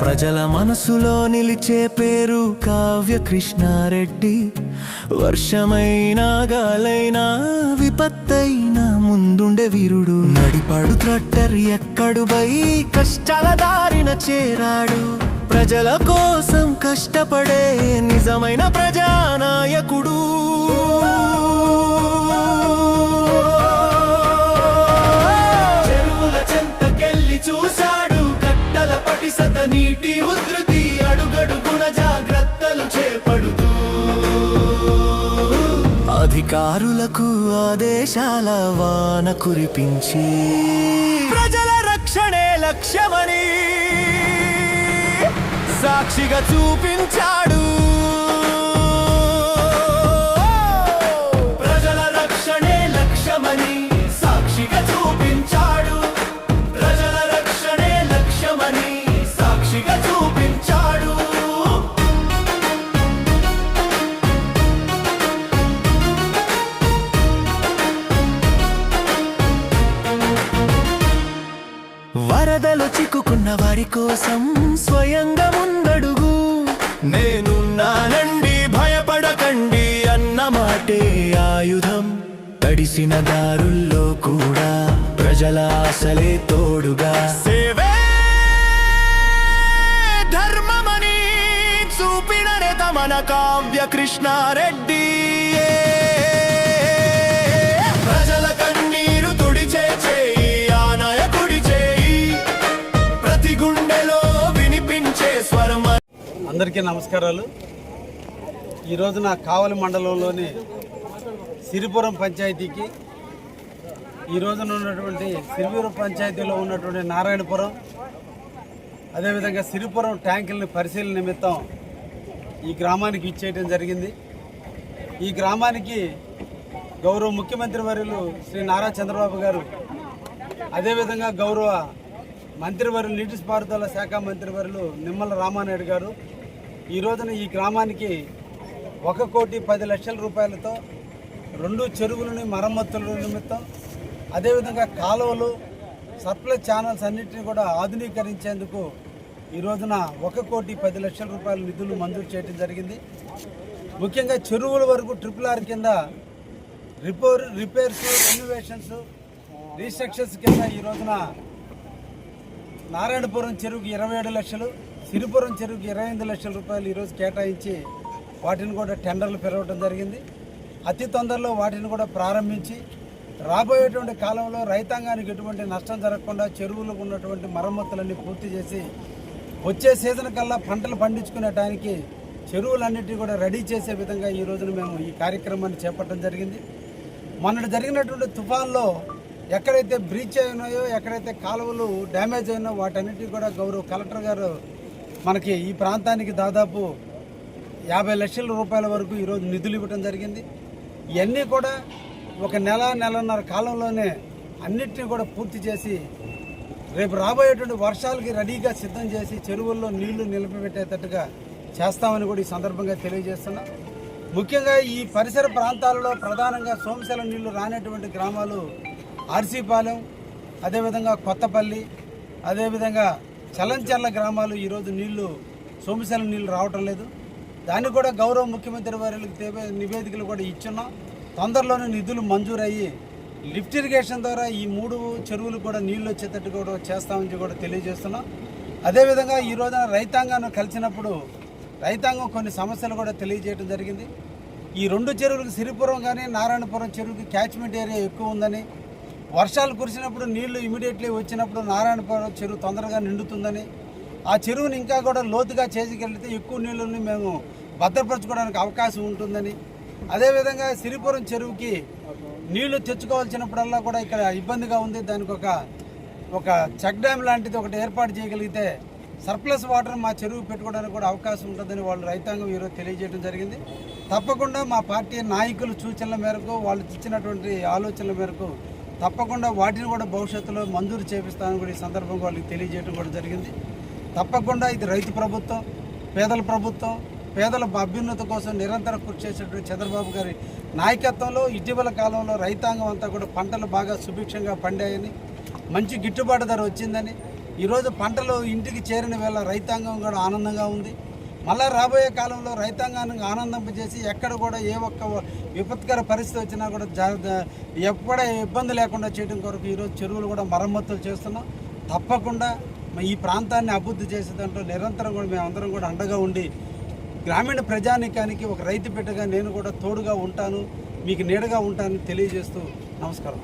ప్రజల మనసులో నిలిచే పేరు కావ్య కృష్ణారెడ్డి. వర్షమైనా గాలైనా విపత్తైనా ముందుండే వీరుడు. నడిపాడు ట్రాక్టర్ ఎక్కడుపై కష్టాల దారిన చేరాడు. ప్రజల కోసం కష్టపడే నిజమైన ప్రజానాయకుడు. చెరువుల చెంతకెళ్ళి చూశాడు కట్టల పటిసత నీటి ఉధృతి. అడుగడుగున జాగ్రత్తలు చేపడుతూ అధికారులకు ఆదేశాల వాన కురిపించి ప్రజల రక్షణే లక్ష్యమని సాక్షిగా చూపించాడు. ప్రజల రక్షణే లక్ష్యమని సాక్షిగా చూపించాడు. ప్రజల రక్షణే లక్ష్యమని సాక్షిగా చూపించాడు. వరదలు చిక్కుకున్న వారి కోసం స్వయంగా ముందడుగు. నేనున్నానండి భయపడకండి అన్న మాటే ఆయుధం. తడిసిన దారుల్లో కూడా ప్రజల ఆశలే తోడుగా. సేవే ధర్మమని చూపిన నేత మన కావ్య కృష్ణారెడ్డి. ప్రజల కన్నీరు తుడిచే చేయి ఆ నాయకుడి చేయి. ప్రతి గుండెలో వినిపించే స్వరం. అందరికీ నమస్కారాలు. ఈ రోజున కావలి మండలంలోని సిరిపురం పంచాయతీకి, ఈ రోజున ఉన్నటువంటి సిరిపురం పంచాయతీలో ఉన్నటువంటి నారాయణపురం, అదేవిధంగా సిరిపురం ట్యాంకులని పరిశీలన నిమిత్తం ఈ గ్రామానికి ఇచ్చేయడం జరిగింది. ఈ గ్రామానికి గౌరవ ముఖ్యమంత్రి వర్యులు శ్రీ నారా చంద్రబాబు గారు, అదేవిధంగా గౌరవ మంత్రివర్యులు నీటిపారుదల శాఖ మంత్రివర్యులు నిమ్మల రామానాయుడు గారు ఈ రోజున ఈ గ్రామానికి 1,10,00,000 రూపాయలతో 2 చెరువులని మరమ్మతుల నిమిత్తం, అదేవిధంగా కాలువలు, సప్లై ఛానల్స్ అన్నింటినీ కూడా ఆధునీకరించేందుకు ఈ రోజున 1,10,00,000 రూపాయల నిధులు మంజూరు చేయడం జరిగింది. ముఖ్యంగా చెరువుల వరకు RRR కింద రిపేర్స్, రెన్యువేషన్స్, రీస్ట్రక్చర్స్ కింద ఈ రోజున నారాయణపురం చెరువుకి 27 లక్షలు, సిరిపురం చెరువుకి 25 లక్షల రూపాయలు ఈరోజు కేటాయించి వాటిని కూడా టెండర్లు పెరగడం జరిగింది. అతి తొందరలో వాటిని కూడా ప్రారంభించి రాబోయేటువంటి కాలంలో రైతాంగానికి ఎటువంటి నష్టం జరగకుండా చెరువులకు ఉన్నటువంటి మరమ్మతులన్నీ పూర్తి చేసి వచ్చే సీజన్ కల్లా పంటలు పండించుకునేటానికి చెరువులన్నిటినీ కూడా రెడీ చేసే విధంగా ఈ రోజున మేము ఈ కార్యక్రమాన్ని చేపట్టడం జరిగింది. మొన్నటి జరిగినటువంటి తుఫాన్లో ఎక్కడైతే బ్రీచ్ అయినాయో, ఎక్కడైతే కాలువలు డ్యామేజ్ అయినాయో వాటన్నిటికీ కూడా గౌరవ కలెక్టర్ గారు మనకి ఈ ప్రాంతానికి దాదాపు 50 లక్షల రూపాయల వరకు ఈరోజు నిధులు ఇవ్వడం జరిగింది. ఇవన్నీ కూడా ఒక నెలన్నర కాలంలోనే అన్నిటినీ కూడా పూర్తి చేసి రేపు రాబోయేటువంటి వర్షాలకి రెడీగా సిద్ధం చేసి చెరువుల్లో నీళ్లు నిలిపిపెట్టేటట్టుగా చేస్తామని కూడా ఈ సందర్భంగా తెలియజేస్తున్నాం. ముఖ్యంగా ఈ పరిసర ప్రాంతాలలో ప్రధానంగా సోమశిల నీళ్లు రానటువంటి గ్రామాలు ఆర్సీపాలెం, అదేవిధంగా కొత్తపల్లి, అదేవిధంగా చలంచర్ల గ్రామాలు ఈరోజు నీళ్లు సోమశిల నీళ్లు రావటం లేదు. దాన్ని కూడా గౌరవ ముఖ్యమంత్రి వారికి నివేదికలు కూడా ఇచ్చున్నాం. తొందరలోనే నిధులు మంజూరయ్యి లిఫ్ట్ ఇరిగేషన్ ద్వారా ఈ 3 చెరువులు కూడా నీళ్లు వచ్చేటట్టు కూడా చేస్తామని కూడా తెలియజేస్తున్నాం. అదేవిధంగా ఈ రోజున రైతాంగాన్ని కలిసినప్పుడు రైతాంగం కొన్ని సమస్యలు కూడా తెలియజేయడం జరిగింది. ఈ 2 చెరువులకు సిరిపురం కానీ నారాయణపురం చెరువుకి క్యాచ్మెంట్ ఏరియా ఎక్కువ ఉందని, వర్షాలు కురిసినప్పుడు నీళ్లు ఇమీడియట్లీ వచ్చినప్పుడు నారాయణపురం చెరువు తొందరగా నిండుతుందని, ఆ చెరువుని ఇంకా కూడా లోతుగా చేసుకెళ్తే ఎక్కువ నీళ్ళని మేము భద్రపరచుకోవడానికి అవకాశం ఉంటుందని, అదేవిధంగా సిరిపురం చెరువుకి నీళ్లు తెచ్చుకోవాల్సినప్పుడల్లా కూడా ఇక్కడ ఇబ్బందిగా ఉంది. దానికి ఒక చెక్ డ్యామ్ లాంటిది ఒకటి ఏర్పాటు చేయగలిగితే సర్ప్లస్ వాటర్ మా చెరువు పెట్టుకోవడానికి కూడా అవకాశం ఉంటుందని వాళ్ళు రైతాంగం ఈరోజు తెలియజేయడం జరిగింది. తప్పకుండా మా పార్టీ నాయకుల సూచనల మేరకు, వాళ్ళు ఇచ్చినటువంటి ఆలోచనల మేరకు తప్పకుండా వాటిని కూడా భవిష్యత్తులో మంజూరు చేపిస్తామని కూడా ఈ సందర్భంగా వాళ్ళకి తెలియజేయడం కూడా జరిగింది. తప్పకుండా ఇది రైతు ప్రభుత్వం, పేదల ప్రభుత్వం, పేదల అభ్యున్నతి కోసం నిరంతరం కృషి చేసేటువంటి చంద్రబాబు గారి నాయకత్వంలో ఇటీవల కాలంలో రైతాంగం అంతా కూడా పంటలు బాగా సుభిక్షంగా పండాయని, మంచి గిట్టుబాటు ధర వచ్చిందని, ఈరోజు పంటలు ఇంటికి చేరిన వేళ రైతాంగం కూడా ఆనందంగా ఉంది. మళ్ళా రాబోయే కాలంలో రైతాంగాన్ని ఆనందింపజేసి ఎక్కడ కూడా ఏ ఒక్క విపత్కర పరిస్థితి వచ్చినా కూడా ఎక్కడ ఇబ్బంది లేకుండా చేయడం కొరకు ఈరోజు చెరువులు కూడా మరమ్మతులు చేస్తున్నాం. తప్పకుండా ఈ ప్రాంతాన్ని అభివృద్ధి చేసేదంటూ నిరంతరం కూడా మేమందరం కూడా అండగా ఉండి గ్రామీణ ప్రజానీకానికి ఒక రైతు బిడ్డగా నేను కూడా తోడుగా ఉంటాను, మీకు నీడగా ఉంటానని తెలియజేస్తూ నమస్కారం.